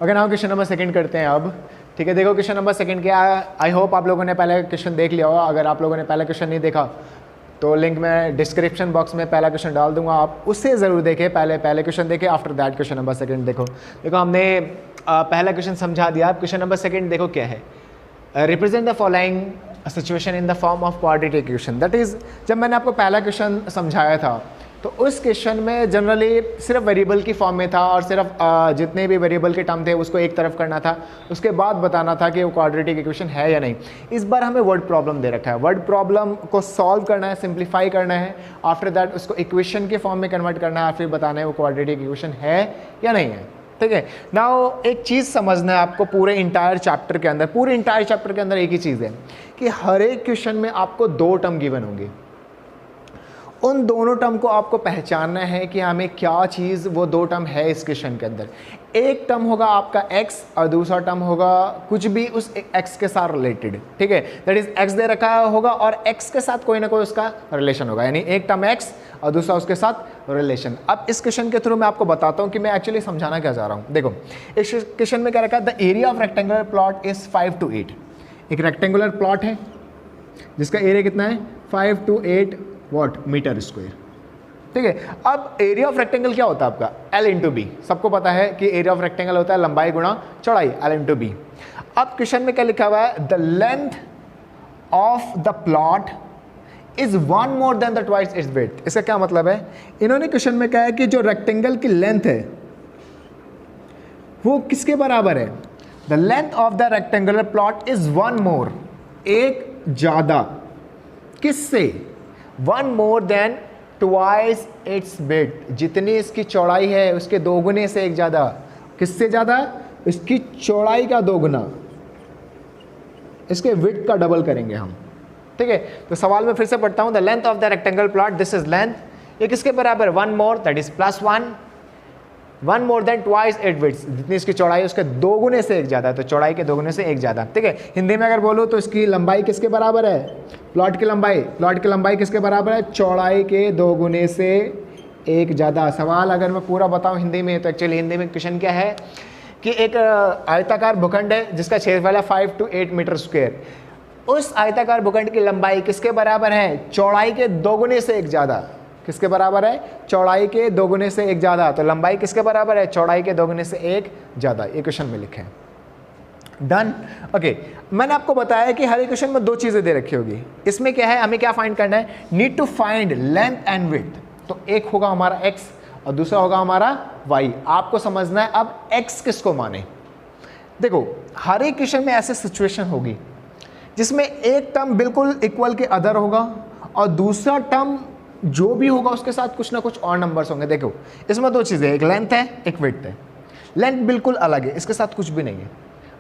Okay now question number second करते हैं अब। ठीक है, देखो क्वेश्चन नंबर सेकंड क्या है। आई होप आप लोगों ने पहले क्वेश्चन देख लिया होगा। अगर आप लोगों ने पहला क्वेश्चन नहीं देखा तो लिंक मैं डिस्क्रिप्शन बॉक्स में पहला क्वेश्चन डाल दूंगा, आप उससे ज़रूर देखें। पहले क्वेश्चन देखें, after that question number second देखो। हमने पहला क्वेश्चन समझा दिया। अब क्वेश्चन नंबर सेकंड देखो क्या है। Represent the following situation in the form of quadratic equation. That is, जब मैंने आपको पहला क्वेश्चन समझाया था तो उस क्वेश्चन में जनरली सिर्फ वेरिएबल की फॉर्म में था और सिर्फ जितने भी वेरिएबल के टर्म थे उसको एक तरफ करना था, उसके बाद बताना था कि वो क्वाड्रेटिक इक्वेशन है या नहीं। इस बार हमें वर्ड प्रॉब्लम दे रखा है। वर्ड प्रॉब्लम को सॉल्व करना है, सिंप्लीफाई करना है, आफ्टर दैट उसको इक्वेशन के फॉर्म में कन्वर्ट करना है, फिर बताना है वो क्वाड्रेटिक इक्वेशन है या नहीं है। ठीक है, नाउ एक चीज़ समझना है आपको पूरे इंटायर चैप्टर के अंदर। पूरे इंटायर चैप्टर के अंदर एक ही चीज़ है कि हर एक क्वेश्चन में आपको दो टर्म गिवन होंगे। उन दोनों टर्म को आपको पहचानना है कि हमें क्या चीज़ वो दो टर्म है इस क्वेश्चन के अंदर। एक टर्म होगा आपका x और दूसरा टर्म होगा कुछ भी उस x के साथ रिलेटेड। ठीक है, दैट इज x दे रखा होगा और x के साथ कोई ना कोई उसका रिलेशन होगा, यानी एक टर्म x और दूसरा उसके साथ रिलेशन। अब इस क्वेश्चन के थ्रू मैं आपको बताता हूँ कि मैं एक्चुअली समझाना क्या चाह रहा हूँ। देखो इस क्वेश्चन में क्या रखा है, the area of rectangular plot is 5 to 8। एक रेक्टेंगुलर प्लॉट है जिसका एरिया कितना है 5 to 8 मीटर स्क्वायर। ठीक है, अब एरिया ऑफ रेक्टेंगल क्या होता है आपका L इंटू बी। सबको पता है कि एरिया ऑफ रेक्टेंगल होता है लंबाई गुणा चौड़ाई, L इंटू बी। अब क्वेश्चन में क्या लिखा हुआ है, the length of the plot is 1 more than the twice its width। इसका क्या मतलब है, इन्होंने क्वेश्चन में कहा है कि जो रेक्टेंगल की लेंथ है वो किसके बराबर है। The length of the rectangular plot is 1 more, एक ज्यादा, किससे, 1 more than twice its width। जितनी इसकी चौड़ाई है उसके दोगुने से एक ज़्यादा। किससे ज़्यादा, इसकी चौड़ाई का दोगुना, इसके विड्थ का डबल करेंगे हम। ठीक है, तो सवाल में फिर से पढ़ता हूँ, the length of the rectangle plot, this is length, ये किसके बराबर, 1 more, that is +1, 1 more than twice its width। जितनी इसकी चौड़ाई है उसके दोगुने से एक ज़्यादा है, तो चौड़ाई के दोगुने से एक ज़्यादा। ठीक है, हिंदी में अगर बोलो तो इसकी लंबाई किसके बराबर है, प्लॉट की लंबाई किसके बराबर है, चौड़ाई के दोगुने से एक ज़्यादा। सवाल अगर मैं पूरा बताऊं हिंदी में तो एक्चुअली हिंदी में क्वेश्चन क्या है कि एक आयताकार भूखंड है जिसका क्षेत्रफल है 5 to 8 मीटर स्क्वायर। उस आयताकार भूखंड की लंबाई किसके बराबर है, चौड़ाई के दोगुने से एक ज़्यादा। किसके बराबर है, चौड़ाई के दोगुने से एक ज़्यादा। तो लंबाई किसके बराबर है, चौड़ाई के दोगुने से एक ज़्यादा। ये क्वेश्चन में लिखे हैं। डन। ओके, मैंने आपको बताया कि हर इक्वेशन में दो चीज़ें दे रखी होगी। इसमें क्या है, हमें क्या फाइंड करना है, need to find length and width. तो एक होगा हमारा x और दूसरा होगा हमारा y। आपको समझना है अब x किसको माने। देखो हर एक क्वेश्चन में ऐसे सिचुएशन होगी जिसमें एक टर्म बिल्कुल इक्वल के अदर होगा और दूसरा टर्म जो भी होगा उसके साथ कुछ ना कुछ और नंबर्स होंगे। देखो इसमें दो चीज़ें, एक लेंथ है एक विड्थ है। लेंथ बिल्कुल अलग है, इसके साथ कुछ भी नहीं है,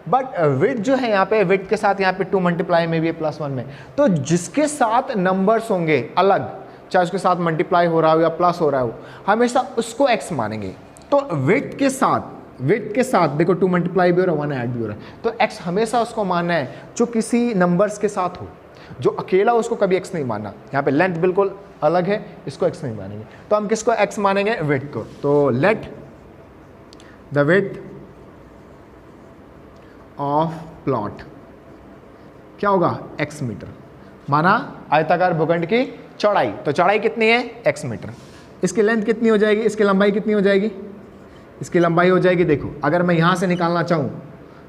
बट विड्थ जो है यहाँ पे, विड्थ के साथ यहाँ पे 2 मल्टीप्लाई में भी है +1 में। तो जिसके साथ नंबर्स होंगे अलग, चाहे उसके साथ मल्टीप्लाई हो रहा हो या प्लस हो रहा हो, हमेशा उसको x मानेंगे। तो विड्थ के साथ देखो 2 मल्टीप्लाई भी हो रहा है 1 ऐड भी हो रहा है, तो x हमेशा उसको मानना है जो किसी नंबर्स के साथ हो। जो अकेला उसको कभी x नहीं मानना। यहाँ पे लेंथ बिल्कुल अलग है, इसको x नहीं मानेंगे। तो हम किसको x मानेंगे, विड्थ को। तो let the width of plot क्या होगा, x मीटर। माना आयताकार भूखंड की चौड़ाई, तो चौड़ाई कितनी है, x मीटर। इसकी लेंथ कितनी हो जाएगी, इसकी लंबाई कितनी हो जाएगी, इसकी लंबाई हो जाएगी, देखो अगर मैं यहाँ से निकालना चाहूँ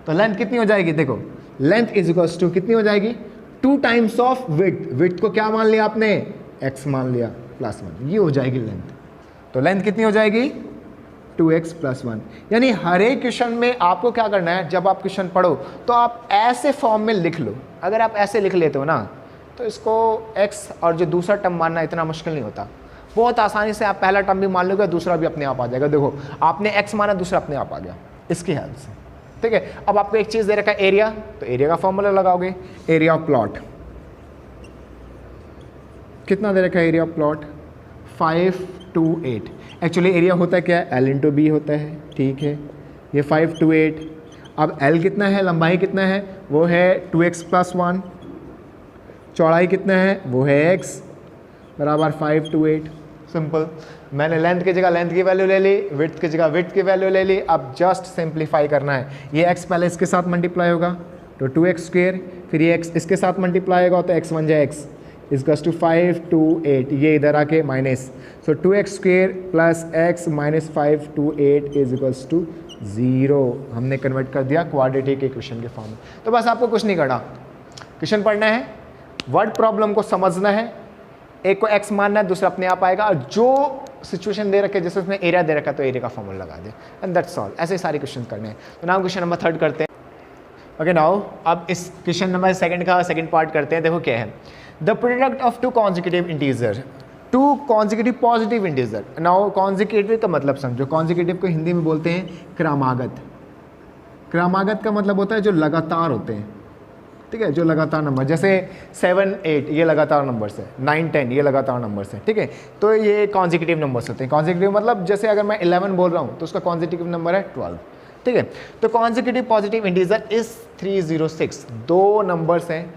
तो लेंथ कितनी हो जाएगी, देखो लेंथ इज इक्वल्स टू कितनी हो जाएगी, 2 times ऑफ विड्थ। विड्थ को क्या मान लिया आपने, x मान लिया +1, ये हो जाएगी लेंथ। तो लेंथ कितनी हो जाएगी, 2x + 1। यानी हर एक क्वेश्चन में आपको क्या करना है, जब आप क्वेश्चन पढ़ो तो आप ऐसे फॉर्म में लिख लो। अगर आप ऐसे लिख लेते हो ना तो इसको x और जो दूसरा टर्म मानना इतना मुश्किल नहीं होता। बहुत आसानी से आप पहला टर्म भी मान लोगे, दूसरा भी अपने आप आ जाएगा। देखो आपने x माना, दूसरा अपने आप आ गया इसकी हेल्प से। ठीक है, अब आपको एक चीज़ दे रखा है एरिया, तो एरिया का फॉर्मूला लगाओगे। एरिया ऑफ प्लॉट कितना दे रखा है, area of plot 5 to 8। Actually area होता है क्या है, L इंटू बी होता है। ठीक है, ये 5 to 8। अब L कितना है, लंबाई कितना है, वो है 2x + 1। चौड़ाई कितना है, वो है x बराबर 5 to 8। सिंपल। मैंने लेंथ की जगह लेंथ की वैल्यू ले ली, विड्थ की जगह विड्थ की वैल्यू ले ली। अब जस्ट सिंप्लीफाई करना है। ये x पहले इसके साथ मल्टीप्लाई होगा तो 2x², फिर ये x इसके साथ मल्टीप्लाई होगा तो x 1 जा x इजकल्स टू 5 2 8, ये इधर आके minus, so 2x² plus x minus 5 2 8 is equals to 0। हमने कन्वर्ट कर दिया क्वाड्रेटिक इक्वेशन के फॉर्म में। तो बस आपको कुछ नहीं करना, क्वेश्चन पढ़ना है, वर्ड प्रॉब्लम को समझना है, एक को x मानना है, दूसरा अपने आप आएगा, और जो सिचुएशन दे रखे जैसे उसमें एरिया दे रखा तो एरिया का फॉर्मूला लगा दे, एंड दैट्स ऑल। ऐसे सारे क्वेश्चन करने हैं। तो नाउ क्वेश्चन नंबर 3 करते हैं। ओके नाउ अब इस क्वेश्चन नंबर 2 का सेकंड पार्ट करते हैं। देखो क्या है, the product of two consecutive integer, two consecutive positive integer. Now consecutive का मतलब समझो, कॉन्जिक्यूटिव को हिंदी में बोलते हैं क्रमागत। क्रमागत का मतलब होता है जो लगातार होते हैं, ठीक है, जो लगातार नंबर, जैसे 7 8 ये लगातार नंबर्स है, 9 10 ये लगातार नंबर्स है, ठीक है। तो ये कॉन्जिक्यूटिव नंबर्स होते हैं। कॉन्जिक्यूटिव मतलब जैसे अगर मैं 11 बोल रहा हूँ तो उसका कॉन्जिक्यूटिव नंबर है 12, ठीक है। तो कॉन्जिक्यूटिव पॉजिटिव इंटीजर इज 306, दो नंबर्स हैं,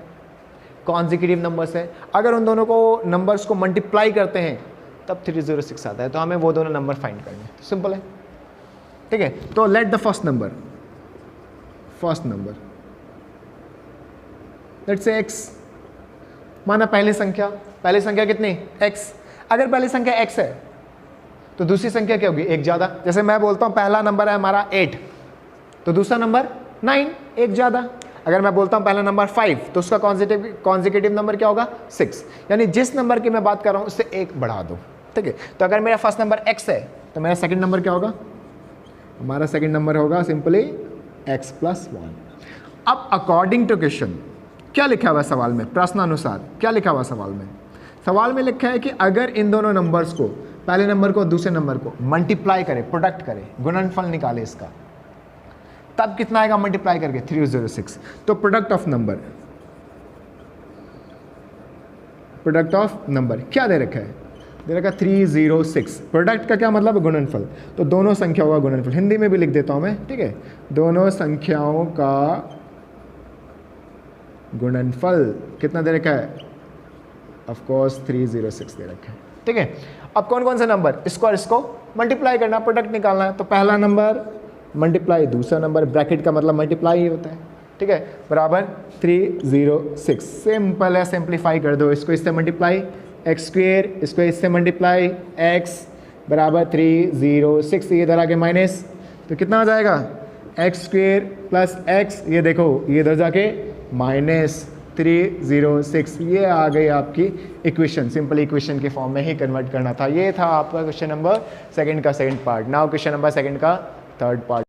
कॉन्जिक्यूटिव नंबर्स है। अगर उन दोनों को नंबर्स को मल्टीप्लाई करते हैं तब 306 आता है। तो हमें वो दोनों नंबर फाइंड करने हैं, सिंपल है, ठीक है। तो let the first number let's say x माना पहली संख्या कितनी x। अगर पहली संख्या x है तो दूसरी संख्या क्या होगी, एक ज़्यादा। जैसे मैं बोलता हूँ पहला नंबर है हमारा 8 तो दूसरा नंबर 9, एक ज़्यादा। अगर मैं बोलता हूँ पहला नंबर 5 तो उसका कॉन्जिक्यूटिव नंबर क्या होगा 6। यानी जिस नंबर की मैं बात कर रहा हूँ उससे एक बढ़ा दो, ठीक है। तो अगर मेरा फर्स्ट नंबर x है तो मेरा सेकंड नंबर क्या होगा, हमारा सेकंड नंबर होगा सिंपली x + 1। अब अकॉर्डिंग टू क्वेश्चन क्या लिखा हुआ है सवाल में, प्रश्नानुसार क्या लिखा हुआ सवाल में, सवाल में लिखा है कि अगर इन दोनों नंबर्स को, पहले नंबर को दूसरे नंबर को मल्टीप्लाई करे, प्रोडक्ट करे, गुणनफल निकाले इसका, तब कितना आएगा मल्टीप्लाई करके 306। तो प्रोडक्ट ऑफ नंबर क्या दे रखा है, दे रखा 306। प्रोडक्ट का क्या मतलब है, गुणनफल। तो दोनों संख्याओं का गुणनफल, हिंदी में भी लिख देता हूं मैं, ठीक है। दोनों संख्याओं का गुणनफल कितना दे रखा है, ऑफ कोर्स 306 दे रखा है, ठीक है। अब कौन कौन से नंबर, इसको मल्टीप्लाई करना, प्रोडक्ट निकालना है। तो पहला नंबर मल्टीप्लाई दूसरा नंबर, ब्रैकेट का मतलब मल्टीप्लाई ही होता है, ठीक है, बराबर 306। सिंपल है, सिंप्लीफाई कर दो, इसको इससे मल्टीप्लाई x², इसको इससे मल्टीप्लाई x बराबर 306, ये इधर आके माइनस, तो कितना आ जाएगा x² प्लस x, ये देखो ये इधर जाके माइनस 306। ये आ गई आपकी इक्वेशन, सिंपल इक्वेशन के फॉर्म में ही कन्वर्ट करना था। ये था आपका क्वेश्चन नंबर 2 का second part. Now question number 2 का थर्ड पार्ट।